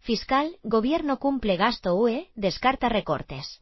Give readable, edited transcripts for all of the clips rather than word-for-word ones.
Fiscal, Gobierno cumple gasto UE, descarta recortes.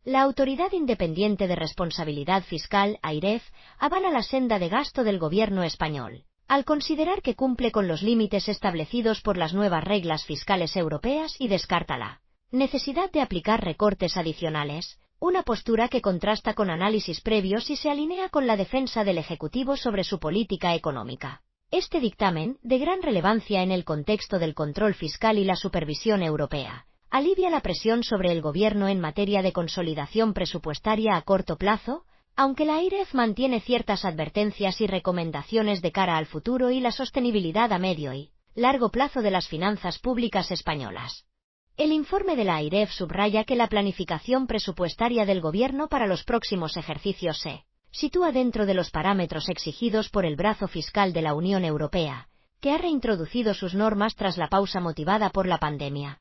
La Autoridad Independiente de Responsabilidad Fiscal, AIREF, avala la senda de gasto del Gobierno español, al considerar que cumple con los límites establecidos por las nuevas reglas fiscales europeas y descarta la necesidad de aplicar recortes adicionales, una postura que contrasta con análisis previos y se alinea con la defensa del Ejecutivo sobre su política económica. Este dictamen, de gran relevancia en el contexto del control fiscal y la supervisión europea, alivia la presión sobre el Gobierno en materia de consolidación presupuestaria a corto plazo, aunque la AIREF mantiene ciertas advertencias y recomendaciones de cara al futuro y la sostenibilidad a medio y largo plazo de las finanzas públicas españolas. El informe de la AIREF subraya que la planificación presupuestaria del Gobierno para los próximos ejercicios se sitúa dentro de los parámetros exigidos por el brazo fiscal de la Unión Europea, que ha reintroducido sus normas tras la pausa motivada por la pandemia.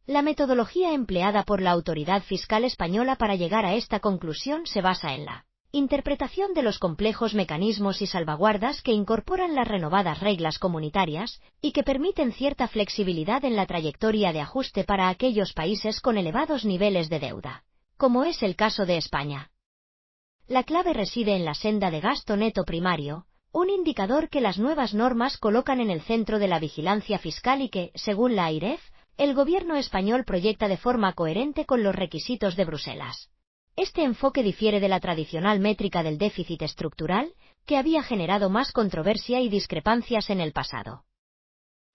La metodología empleada por la autoridad fiscal española para llegar a esta conclusión se basa en la interpretación de los complejos mecanismos y salvaguardas que incorporan las renovadas reglas comunitarias y que permiten cierta flexibilidad en la trayectoria de ajuste para aquellos países con elevados niveles de deuda, como es el caso de España. La clave reside en la senda de gasto neto primario, un indicador que las nuevas normas colocan en el centro de la vigilancia fiscal y que, según la AIREF, el Gobierno español proyecta de forma coherente con los requisitos de Bruselas. Este enfoque difiere de la tradicional métrica del déficit estructural, que había generado más controversia y discrepancias en el pasado.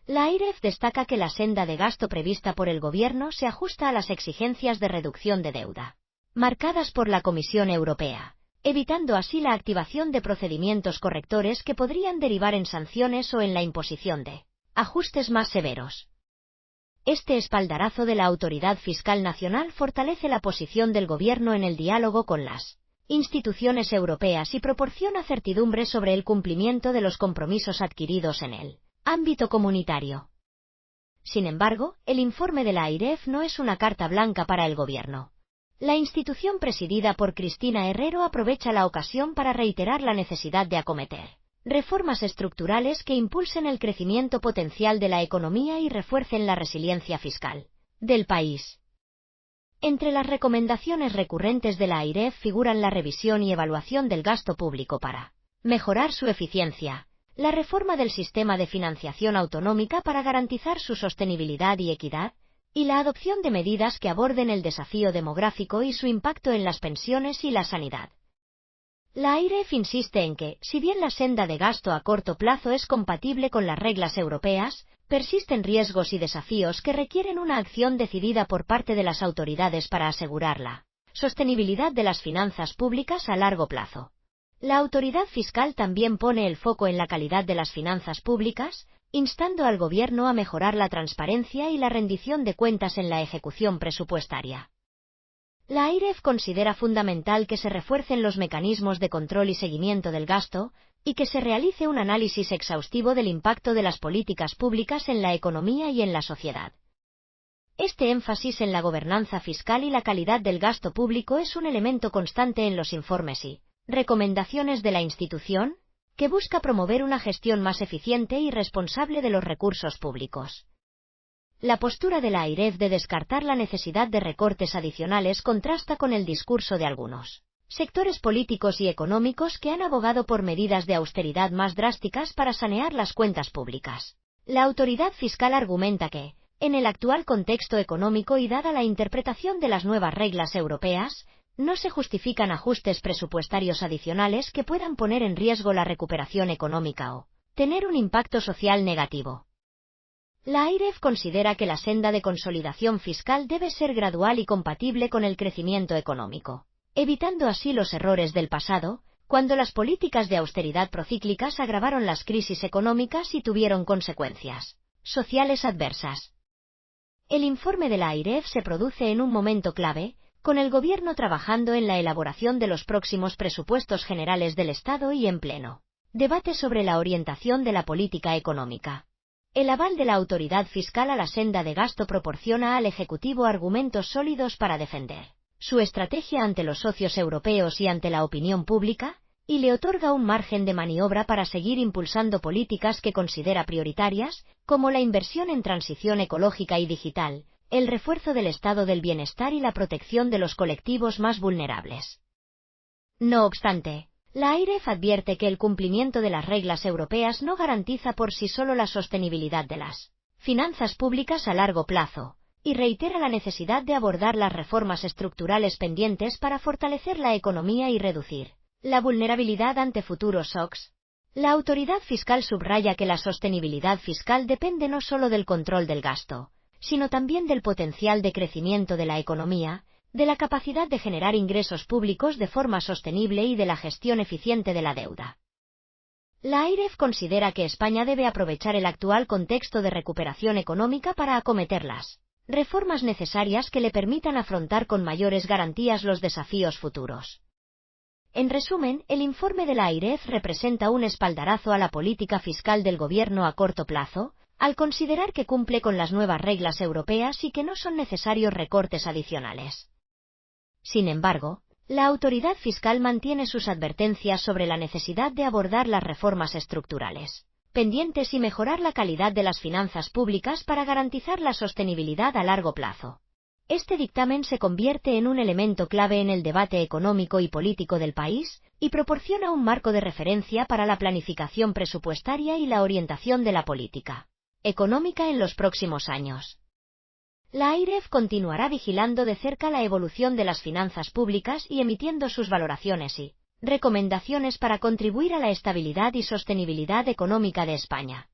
La AIREF destaca que la senda de gasto prevista por el Gobierno se ajusta a las exigencias de reducción de deuda, marcadas por la Comisión Europea, evitando así la activación de procedimientos correctores que podrían derivar en sanciones o en la imposición de ajustes más severos. Este espaldarazo de la Autoridad Fiscal Nacional fortalece la posición del Gobierno en el diálogo con las instituciones europeas y proporciona certidumbre sobre el cumplimiento de los compromisos adquiridos en el ámbito comunitario. Sin embargo, el informe de la AIREF no es una carta blanca para el Gobierno. La institución presidida por Cristina Herrero aprovecha la ocasión para reiterar la necesidad de acometer reformas estructurales que impulsen el crecimiento potencial de la economía y refuercen la resiliencia fiscal del país. Entre las recomendaciones recurrentes de la AIREF figuran la revisión y evaluación del gasto público para mejorar su eficiencia, la reforma del sistema de financiación autonómica para garantizar su sostenibilidad y equidad, y la adopción de medidas que aborden el desafío demográfico y su impacto en las pensiones y la sanidad. La AIREF insiste en que, si bien la senda de gasto a corto plazo es compatible con las reglas europeas, persisten riesgos y desafíos que requieren una acción decidida por parte de las autoridades para asegurar la sostenibilidad de las finanzas públicas a largo plazo. La autoridad fiscal también pone el foco en la calidad de las finanzas públicas, instando al Gobierno a mejorar la transparencia y la rendición de cuentas en la ejecución presupuestaria. La AIREF considera fundamental que se refuercen los mecanismos de control y seguimiento del gasto, y que se realice un análisis exhaustivo del impacto de las políticas públicas en la economía y en la sociedad. Este énfasis en la gobernanza fiscal y la calidad del gasto público es un elemento constante en los informes y recomendaciones de la institución, que busca promover una gestión más eficiente y responsable de los recursos públicos. La postura de la AIREF de descartar la necesidad de recortes adicionales contrasta con el discurso de algunos sectores políticos y económicos que han abogado por medidas de austeridad más drásticas para sanear las cuentas públicas. La autoridad fiscal argumenta que, en el actual contexto económico y dada la interpretación de las nuevas reglas europeas, no se justifican ajustes presupuestarios adicionales que puedan poner en riesgo la recuperación económica o tener un impacto social negativo. La AIREF considera que la senda de consolidación fiscal debe ser gradual y compatible con el crecimiento económico, evitando así los errores del pasado, cuando las políticas de austeridad procíclicas agravaron las crisis económicas y tuvieron consecuencias sociales adversas. El informe de la AIREF se produce en un momento clave, con el Gobierno trabajando en la elaboración de los próximos presupuestos generales del Estado y en pleno debate sobre la orientación de la política económica. El aval de la autoridad fiscal a la senda de gasto proporciona al Ejecutivo argumentos sólidos para defender su estrategia ante los socios europeos y ante la opinión pública, y le otorga un margen de maniobra para seguir impulsando políticas que considera prioritarias, como la inversión en transición ecológica y digital, el refuerzo del estado del bienestar y la protección de los colectivos más vulnerables. No obstante, la AIREF advierte que el cumplimiento de las reglas europeas no garantiza por sí solo la sostenibilidad de las finanzas públicas a largo plazo, y reitera la necesidad de abordar las reformas estructurales pendientes para fortalecer la economía y reducir la vulnerabilidad ante futuros shocks. La autoridad fiscal subraya que la sostenibilidad fiscal depende no solo del control del gasto, sino también del potencial de crecimiento de la economía, de la capacidad de generar ingresos públicos de forma sostenible y de la gestión eficiente de la deuda. La AIREF considera que España debe aprovechar el actual contexto de recuperación económica para acometer las reformas necesarias que le permitan afrontar con mayores garantías los desafíos futuros. En resumen, el informe de la AIREF representa un espaldarazo a la política fiscal del Gobierno a corto plazo, al considerar que cumple con las nuevas reglas europeas y que no son necesarios recortes adicionales. Sin embargo, la autoridad fiscal mantiene sus advertencias sobre la necesidad de abordar las reformas estructurales pendientes y mejorar la calidad de las finanzas públicas para garantizar la sostenibilidad a largo plazo. Este dictamen se convierte en un elemento clave en el debate económico y político del país, y proporciona un marco de referencia para la planificación presupuestaria y la orientación de la política económica en los próximos años. La AIREF continuará vigilando de cerca la evolución de las finanzas públicas y emitiendo sus valoraciones y recomendaciones para contribuir a la estabilidad y sostenibilidad económica de España.